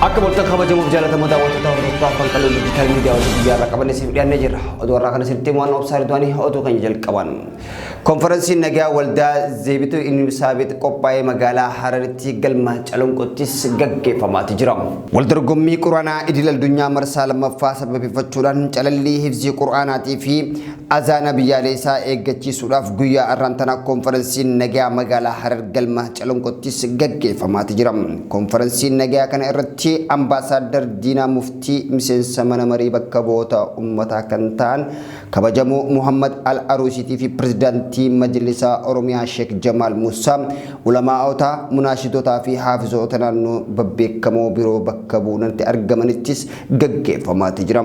Akka bultaa kabajamuuf jaalatamoo daawwattoota hordoftoota afaan qal'oo diijitaal miidiyaa waliin biyyaarraa qaban isiniif dhiyaannee jirra. Oduu har'aa kana sirriitti waan obsaarii du'anii oduu kan jalqaban. Konferensiin nagaa waldaa Zeebituu Inisaabet qophaa'ee magaalaa Hararitti galma Calonqottis gaggeeffamaa jira. Waldorgommii Quraanaa idil addunyaa marsaa lammaffaa sababeeffachuudhaan calallii hifzii Quraanaatii fi azaana biyyaalessaa eeggachiisuudhaaf guyyaa arraantanaa konferensiin nagaa magaalaa Harar galma Calonqottis gaggeeffamaa jira. Konferensiin nagaa kana irratti Ambassador Dina Mufti miseensa mana marii bakka bu'oota uummataa kan ta'an kabajamoo Muhammad Al-Aruusiitii fi pirezidaantii Majlisa Oromiyaa Sheek Jamaal Muusaa ulamaa'ota munaashidootaa fi haafizoota naannoo babbeekamoo biroo bakka bu'uunatti argamanittis gaggeeffamaa jira.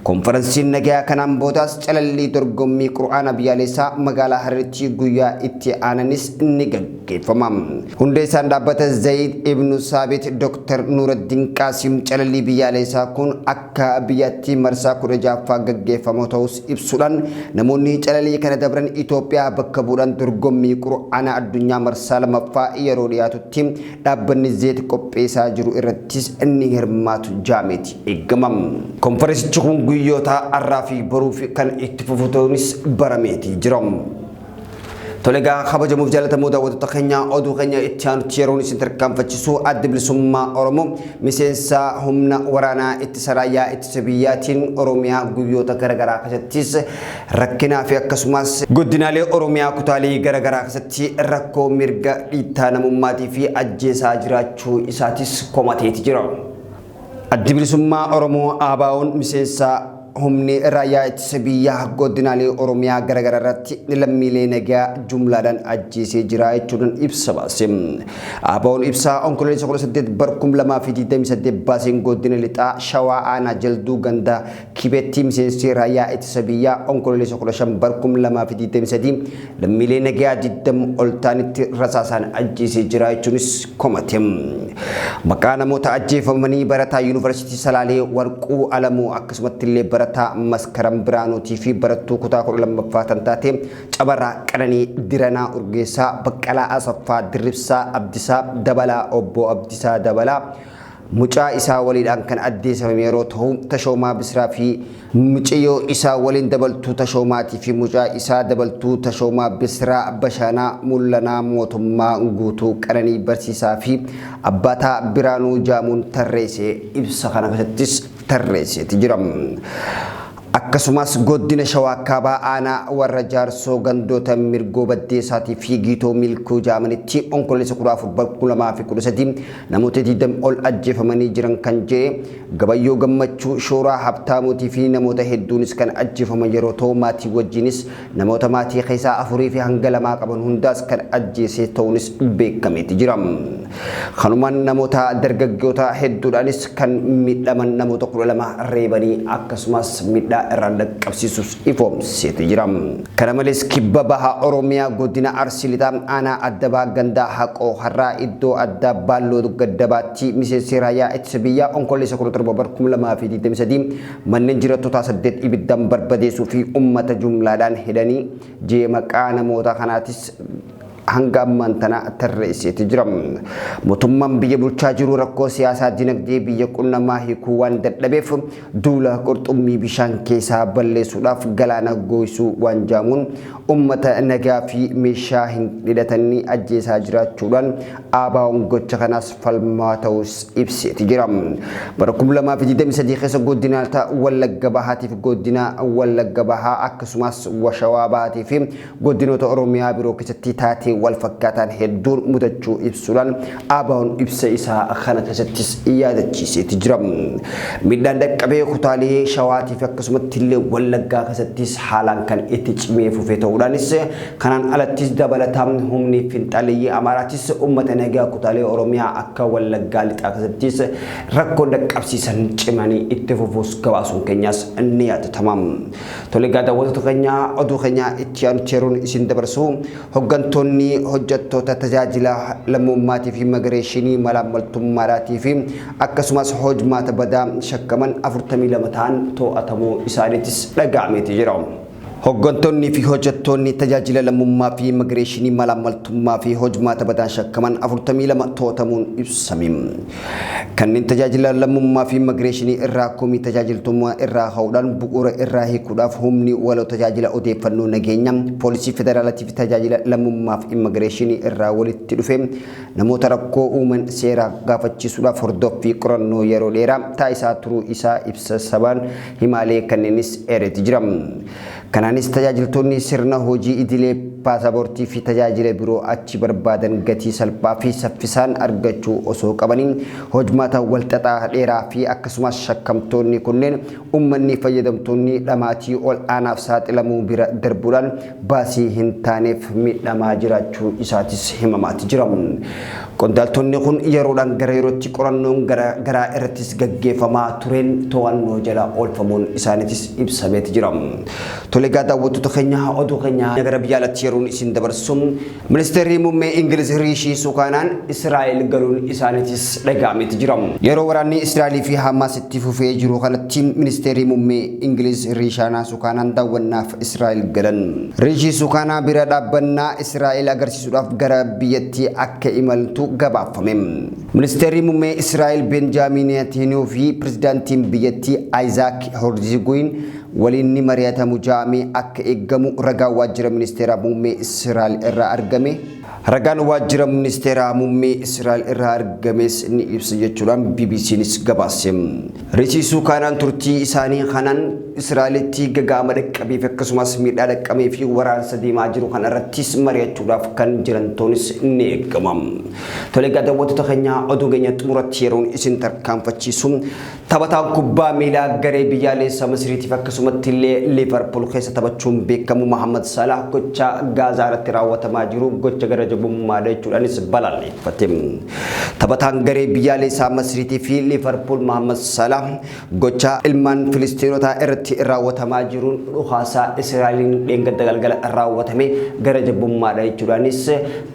Konferensiin nagaa kanaan boodaas calallii dorgommii Qur'aana biyyaalessaa magaalaa Hararitti guyyaa itti aananis ni gaggeeffama. Hundeessaan dhaabbata Zayid Ibn Saabit Dr. Nuruddin Qasim calallii biyyaalessaa kun akka biyyatti marsaa 16ffaa gaggeeffamu ta'us ibsuudhaan namoonni calallii kana dabran Itoophiyaa bakka bu'uudhaan dorgommii Qur'aana addunyaa marsaa lammaffaa yeroo dhiyaatutti dhaabbanni Zeet qopheessaa jiru irrattis inni hirmaatu jaameeti eegama. Konferensichi kun guyyoota har'aa fi boruuf kan itti fufuunis barameeti jira. Tolega kabajamuuf jaalatamoo daawwattoota keenya oduu keenya itti aanutti yeroon isin tarkaanfachiisu adda bilisummaa Oromoo miseensa humna waraanaa ittisa raayyaa ittisa biyyaatiin Oromiyaa guyyoota garaagaraa keessattis rakkinaa fi akkasumas godinaalee Oromiyaa kutaalee garaagaraa keessatti rakkoo mirga dhiittaa namummaatii fi ajjeesaa jiraachuu isaatis komateeti jira. Adda bilisummaa Oromoo ABO'n miseensa humni raayyaa ittisa biyyaa godinaalee Oromiyaa garaagaraa irratti lammiilee nagaa jumlaadhaan ajjeesee jira jechuudhaan ibsa baase. ABO'n ibsaa onkololeessa 18 bara 2028 baaseen godina lixaa Shawaa Aanaa Jalduu Gandaa Kibeetti miseensi raayyaa ittisa biyyaa onkololeessa 15 bara 2023 lammiilee nagaa 20 ol ta'anitti rasaasaan ajjeesee jira jechuunis komate. Maqaa namoota ajjeefamanii barataa Yuunivarsiitii Salaalee Warquu Alamuu akkasumatti illee barataa Maskaram Biraanuutii fi barattuu kutaa 12ffaa kan taate Cabaraa Qananii Diranaa Urgeessaa Baqqalaa Asaffaa Dirribsaa Abdisaa Dabalaa Obbo Abdisaa Dabalaa mucaa isaa waliidhaan kan addeessame yeroo ta'u Tashoomaa Bisraa fi mucayyoo isaa waliin dabaltuu Tashoomaatii fi mucaa isaa dabaltuu Tashoomaa Bisraa Bashaanaa Mul'anaa Mootummaa Guutuu Qananii Barsiisaa fi Abbaataa Biraanuu Jaamuun tarreessee ibsa kana keessattis tarreesseeti jira. Akkasumas godina Shawaa Kaabaa Aanaa warra Jaarsoo gandoota mirgoo baddeessaatii fi Giitoo Milkuu Jaamanitti onkololeessa 14 namoota 20 ol ajjeefamanii jiran kan jedhe Gabayyoo Gammachuu Shooraa Habtaamuutii fi namoota hedduunis kan ajjeefaman yeroo ta'u maatii wajjinis namoota maatii keessaa 4 fi hanga 2 qaban hundaas kan ajjeesee ta'uunis beekameeti jira. Kanumaan namoota dargaggoota hedduudhaanis kan miidhaman namoota 12 reebanii akkasumas miidhaa irraan dhaqqabsiisuus ifoomseeti jira. Kana malees kibba baha Oromiyaa godina Arsii lixaa aanaa Addabaa Gandaa Haqoo Harraa iddoo addaa Baalloo Gaddabaatti miseensi raayyaa ittisa biyyaa onkololeessa 17 bara 2023 manneen jiraattotaa 8 ibiddaan barbadeessuu fi uummata jumlaadhaan hidhanii jee maqaa namoota kanaatis hanga ammaan tana tarreesseeti jira. Mootummaan biyya bulchaa jiru rakkoo siyaasaa dinagdee biyya qunnamaa hiikuu waan dadhabeef duula qurxummii bishaan keessaa balleessuudhaaf galaana gooysuu waan jaamuun uummata nagaa fi meeshaa hin hidhatanii ajjeesaa jiraachuudhaan ABO'n gocha kanaas falmaa ta'us ibseeti jira. Bara 2023 keessa godinoota Wallagga Bahaatii fi godina Wallagga Bahaa akkasumas Shawaa Bahaatii fi godinoota Oromiyaa biroo keessatti taatee wal fakkaataan hedduun mudachuu ibsuudhaan ABO'n ibsa isaa kana keessattis yaadachiiseeti jira. Miidhaan dhaqqabee kutaalee Shawaatii fi akkasumatti illee Wallaggaa keessattis haalaan kan itti cimee fufee ta'uudhaanis kanaan alattis dabalataan humni finxaaleeyyii Amaaraatis uummata nagaa kutaalee Oromiyaa akka Wallaggaa lixaa keessattis rakkoo dhaqqabsiisan cimanii itti fufuus gabaasuun keenyas ni yaadatama. Tolegaa daawwattoota keenya oduu keenya itti aanutti yeroon isin dabarsu hoggantoonni hojjettoota tajaajila lammummaatii fi immigireeshinii malaamaltummaadhaatii fi akkasumas hojmaata badaa shakkaman 42 ta'an to'atamuu isaaniitis dhaga'ameeti jira. Hooggantoonni fi hojjettoonni tajaajila lammummaa fi immigireeshinii malaamaltummaa fi hojmaata badaa shakkaman 42 to'atamuun ibsame. Kanneen tajaajila lammummaa fi immigireeshinii irraa komii tajaajiltummaa irraa hawdhaan bu'uura irraa hiikuudhaaf humni waloo tajaajila odeeffannoo nageenya poolisii federaalatii fi tajaajila lammummaa fi immigireeshinii irraa walitti dhufe namoota rakkoo uuman seeraa gaafachiisuudhaaf hordoffii qorannoo yeroo dheeraa taasisaa turuu isaa ibsa sabaan himaalee kanneenis eereeti jira. Kanaanis tajaajiltoonni sirna hojii idilee paasapoortii fi tajaajila biroo achi barbaadan gatii salphaa fi saffisaan argachuu osoo qabaniin hojmaata walxaxaa dheeraa fi akkasumas shakkamtoonni kunneen uummanni fayyadamtoonni dhamaatii ol aanaaf saaxilamuu bira darbuudhaan baasii hin taaneef miidhamaa jiraachuu isaatis himamaati jira. Qondaaltonni kun yeroodhaan gara yerootti qorannoon garaa irrattis gaggeeffamaa tureen to'annoo jala oolfamuun isaaniitis ibsameeti jira. Tolegaa daawwattoota keenya oduu keenya gara biyya alaatti yeroon isin dabarsuun ministeerri muummee Ingiliz Riishii Sukaanaan Israa'el galuun isaaniitis dhaga'ameeti jira. Yeroo waraanni Israa'elii fi Hamaas itti fufee jiru kanatti ministeerri muummee Ingiliz Riishaanaa Sukaanaan daawwannaaf Israa'el galan. Riishii Sukaanaa bira dhaabbannaa Israa'el agarsiisuudhaaf gara biyyattii akka imaltu gabaafame. Ministeerri muummee Israa'el Benjaamin Netanyaahuu fi pirezidaantiin biyyattii Isaac Herzog waliin ni mari'atamu jaamee akka eegamu ragaa waajjira ministeera muummee Israa'el irraa argame. Ragaan waajjira ministeera muummee Israa'el irraa argames ni ibsa jechuudhaan BBCnis gabaase. Riishii Sukaanaan turtii isaanii kanaan Israa'elitti gagaama dhaqqabeef akkasumas miidhaa dhaqqamee fi waraansa deemaa jiru kana irrattis mari'achuudhaaf kan jiran toonis ni eegama. Tolegaa daawwattoota keenya oduu keenya xumuratti yeroon isin tarkaanfachiisu taphataan kubbaa miilaa garee biyyaalessaa Misiriitiif akkasumatti illee Liverpool keessa taphachuun beekamu Mohamed Salah gocha Gaazaa irratti raawwatamaa jiru gocha gara jabummaadha jechuudhaanis balaaleffate. Taphataan garee biyyaalessaa Misiriitii fi Liverpool Mohamed Salah gocha ilmaan Filistiinotaa irratti raawwatamaa jiruun dhuhaasaa Israa'eliin dheengadda galgala raawwatame gara jabummaadha jechuudhaanis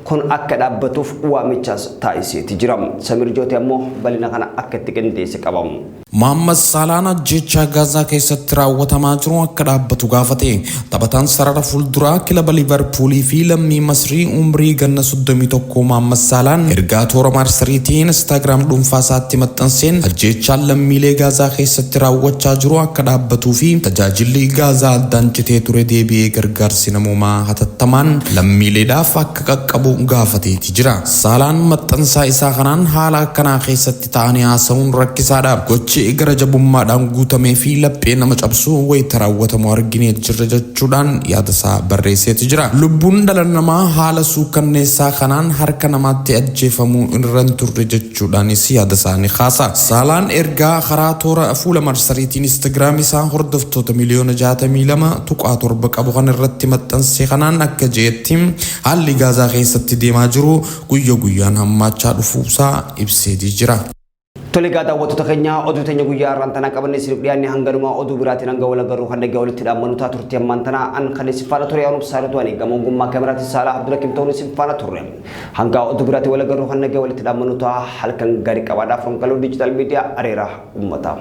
kun akka dhaabbatuuf waamichaas taasiseeti jira. Samir Joote ammoo bal'ina kana akka itti qindeesse qabamu. Mohamed Salah jecha Gaazaa keessatti raawwatamaa jiru akka dhaabbatu gaafate. Taphataan sarara fuulduraa kilaba Liverpoolii fi lammii Masrii umrii ganna 31 Mohamed Salah ergaa toora marsariitiin Instagram dhuunfaa isaatti maxxanseen ajjeechaan lammiilee Gaazaa keessatti raawwachaa jiru akka dhaabbatuu fi tajaajilli Gaazaa addaan citee ture deebi'ee gargaarsi namoomaa hatattamaan lammiileedhaaf akka qaqqabu gaafateeti jira. Salah maxxansaa isaa kanaan haala akkanaa keessatti ta'anii haasa'uun rakkisaadha. Gochi gara jabummaadhaan guutamee fi laphee nama cabsu wayita raawwatamu arginee jirra jechuudhaan yaadasaa barreesseeti jira. Lubbuun dhala namaa haala suukanneessaa kanaan harka namaatti ajjeefamuu irra hin turre jechuudhaanis yaadasaa ni kaasa. Salah ergaa karaa toora fuula marsariitiin Instagram isaa hordoftoota miliyoona 62.7 qabu kan irratti maxxanse kanaan akka jeetti haalli Gaazaa keessatti deemaa jiru guyyaa guyyaan hammaachaa dhufuusaa ibseeti jira. Tolegaa daawwattoota keenya oduu teenya guyyaa irraan tanaa qabanne isiniif dhiyaanne hanganumaa oduu biraatiin hanga wal agarru kan dhagee walitti dhaammannu taa turtii ammaan tanaa an kan isin faana ture yaa'uun saaratu ani gama ogummaa kaameraatiin Saalaa Abdulakim ta'uun isin faana turre hanga oduu biraatiin wal agarru kan dhagee walitti dhaammannu taa halkan gaarii qabaadhaaf ronkaloo diijitaal miidiyaa areera uummataa.